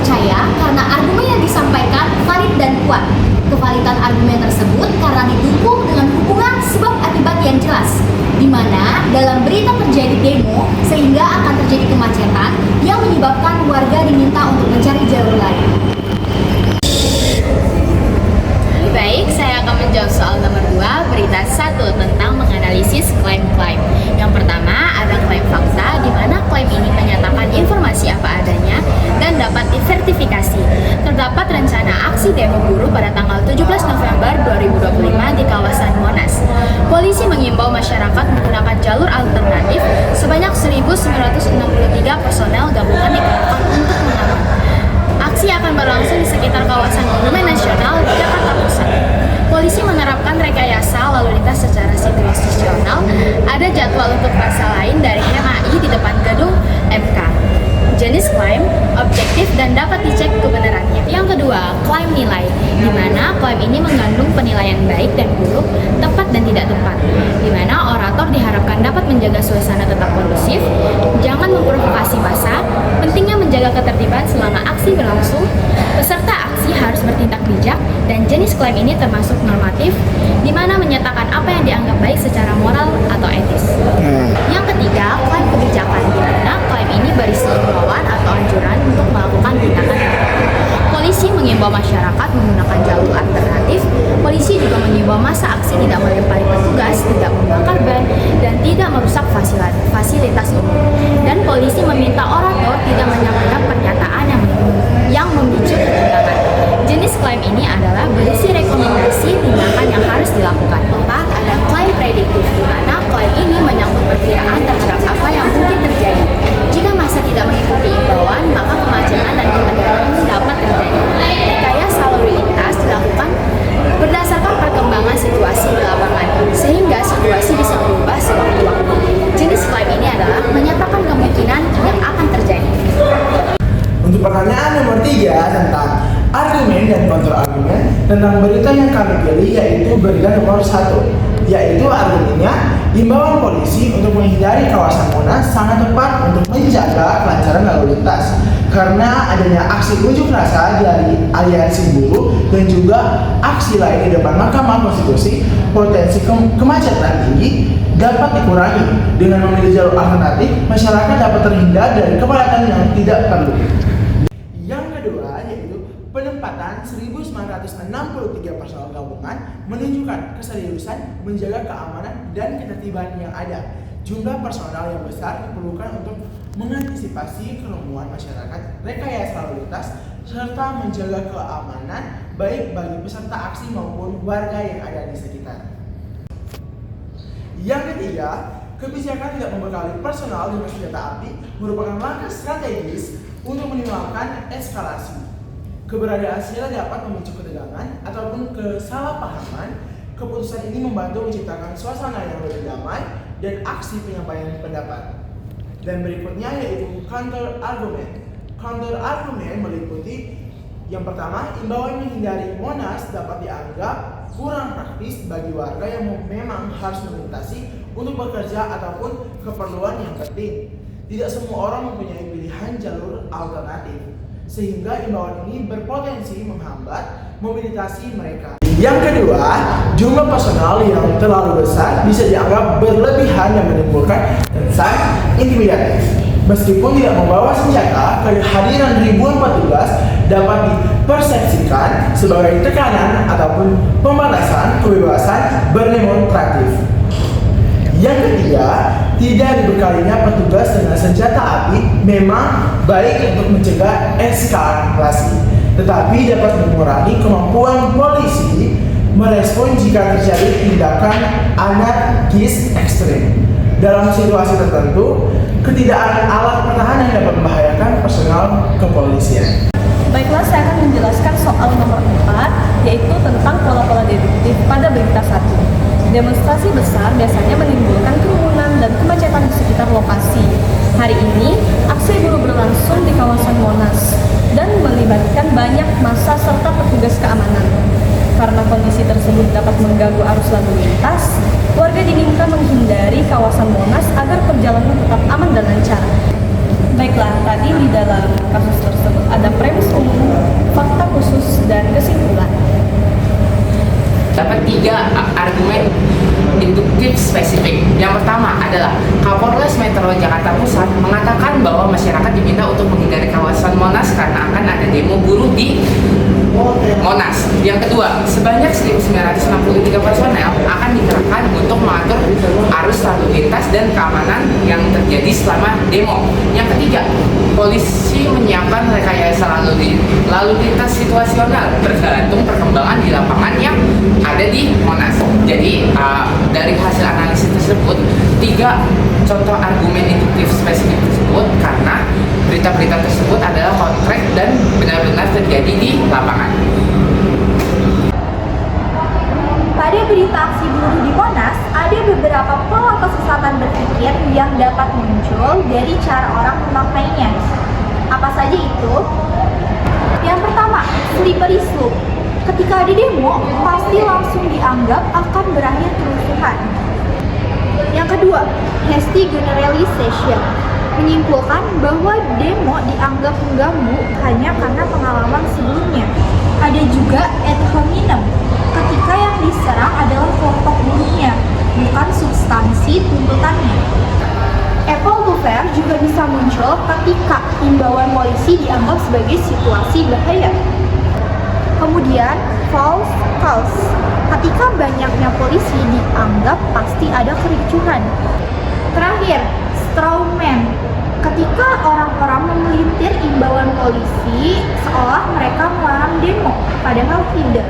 percaya karena argumen yang disampaikan valid dan kuat. Kevalidan argumen tersebut karena didukung dengan hubungan sebab akibat yang jelas, di mana dalam berita terjadi demo sehingga akan terjadi kemacetan yang menyebabkan warga diminta untuk mencari jalur lain. Baik, saya akan menjawab soal nomor 2, berita 1 tentang menganalisis klaim-klaim. Yang pertama, ada klaim fakta, di mana klaim ini menyatakan informasi apa adanya dan dapat disertifikasi. Terdapat rencana aksi demo buruh pada tanggal 17 November 2025 di kawasan Monas. Polisi mengimbau masyarakat menggunakan jalur alternatif sebanyak 1.963 personel gabungan dikerahkan untuk mengaman. Aksi akan berlangsung di sekitar kawasan Monumen Nasional Jakarta Pusat. Polisi menerapkan rekayasa lalu lintas secara situasional. Ada jadwal untuk masa lain dari MAI di depan gedung MK. Jenis klaim, objektif, dan dapat dicek kebenarannya. Yang kedua, klaim nilai, di mana klaim ini mengandung penilaian baik dan buruk, tepat dan tidak tepat, di mana orator diharapkan dapat menjaga suasana tetap kondusif, jangan memprovokasi massa, pentingnya menjaga ketertiban selama aksi berlangsung, peserta aksi harus bertindak bijak, dan jenis klaim ini termasuk normatif, di mana menyatakan apa yang dianggap baik secara moral atau etis. Yang ketiga, klaim kebijakan, di mana klaim ini berisi himbauan atau anjuran untuk melakukan tindakan. Polisi mengimbau masyarakat menggunakan jalur alternatif. Polisi juga mengimbau masa aksi tidak melempari petugas, tidak membakar ban, dan tidak merusak fasilitas umum. Dan polisi meminta orator tidak menyampaikan pernyataan yang memicu ketegangan. Jenis klaim ini adalah berisi rekomendasi tindakan yang harus dilakukan. Keempat, ada klaim prediktif, di mana klaim ini menyangkut perkiraan terhadap apa yang mungkin terjadi. Jika masa tidak mengikuti imbauan, maka kemacetan dan ketegangan dapat terjadi. Rekayasa lalu lintas dilakukan berdasarkan perkembangan situasi di lapangan, sehingga situasi bisa berubah sewaktu-waktu. Jenis klaim ini adalah menyatakan kemungkinan yang akan terjadi. Untuk pertanyaan nomor 3 tentang argumen dan kontrargumen tentang berita yang kami pilih, yaitu berita nomor 1, yaitu argumennya imbauan polisi untuk menghindari kawasan Monas sangat tepat untuk menjaga kelancaran lalu lintas karena adanya aksi unjuk rasa dari aliansi buruh dan juga aksi lain di depan Mahkamah Konstitusi. Potensi kemacetan tinggi dapat dikurangi dengan memilih jalur alternatif. Masyarakat dapat terhindar dari kepadatan yang tidak perlu. Yang kedua yaitu penempatan 1.963 personel gabungan menunjukkan keseriusan menjaga keamanan dan ketertiban yang ada. Jumlah personel yang besar diperlukan untuk mengantisipasi kerumunan masyarakat, rekayasa lalu lintas, serta menjaga keamanan baik bagi peserta aksi maupun warga yang ada di sekitar. Yang ketiga, kebijakan tidak membekali personel dengan senjata api merupakan langkah strategis untuk minimalkan eskalasi. Keberadaan senjata dapat memicu ketegangan ataupun kesalahpahaman. Keputusan ini membantu menciptakan suasana yang lebih damai dan aksi penyampaian pendapat. Dan berikutnya yaitu counter argument. Counter argument meliputi yang pertama, imbauan menghindari Monas dapat dianggap kurang praktis bagi warga yang memang harus melintasi untuk bekerja ataupun keperluan yang penting. Tidak semua orang mempunyai pilihan jalur alternatif, sehingga imbauan ini berpotensi menghambat mobilitas mereka. Yang kedua, jumlah personal yang terlalu besar bisa dianggap berlebihan dan menimbulkan kesan intimidatif. Meskipun tidak membawa senjata, kehadiran ribuan petugas dapat dipersepsikan sebagai tekanan ataupun pembatasan kebebasan berdemonstratif. Yang ketiga, tidak dibekalinya petugas dengan senjata api memang baik untuk mencegah eskalasi, tetapi dapat mengurangi kemampuan polisi merespon jika terjadi tindakan anarkis ekstrim. Dalam situasi tertentu, ketidakadaan alat pertahanan dapat membahayakan personal kepolisian. Baiklah, saya akan menjelaskan soal nomor 4, yaitu tentang pola-pola deduktif pada berita 1. Demonstrasi besar biasanya menimbulkan kerumunan dan kemacetan di sekitar lokasi. Hari ini, aksi buruh berlangsung di kawasan Monas dan melibatkan banyak massa serta petugas keamanan. Karena kondisi tersebut dapat mengganggu arus lalu lintas, warga diminta menghindari kawasan Monas agar perjalanan tetap aman dan lancar. Baiklah, tadi di dalam kasus tersebut ada premis umum, fakta khusus, dan kesimpulan. Dapat 3 argumen induktif spesifik. Yang pertama adalah Kapolres Metro Jakarta Pusat mengatakan bahwa masyarakat diminta untuk menghindari kawasan Monas karena akan ada demo buruh di Monas. Yang kedua, sebanyak 1.963 personel akan dikerahkan untuk mengatur arus lalu lintas dan keamanan yang terjadi selama demo. Yang ketiga, polisi menyiapkan rekayasa lalu lintas situasional bergantung perkembangan di lapangan yang ada di Monas. Jadi dari hasil analisis tersebut, 3 contoh argumen induktif spesifik tersebut karena berita-berita tersebut adalah kontrak dan benar-benar terjadi di lapangan. Pada berita aksi buruh di Monas, ada beberapa pola kesesatan berpikir yang dapat muncul dari cara orang memaknainya. Apa saja itu? Yang pertama, slippery slope. Ketika ada demo, pasti langsung dianggap akan berakhir kerusuhan. Yang kedua, hasty generalization. Menyimpulkan bahwa demo dianggap mengganggu hanya karena pengalaman sebelumnya. Ada juga ad hominem, ketika yang diserang adalah kelompok buruhnya, bukan substansi tuntutannya. Apple to fair juga bisa muncul ketika imbauan polisi dianggap sebagai situasi bahaya. Kemudian, false cause. Ketika banyaknya polisi dianggap pasti ada kericuhan. Terakhir, straw man. Ketika orang-orang memelintir imbauan polisi seolah mereka melarang demo, padahal tidak.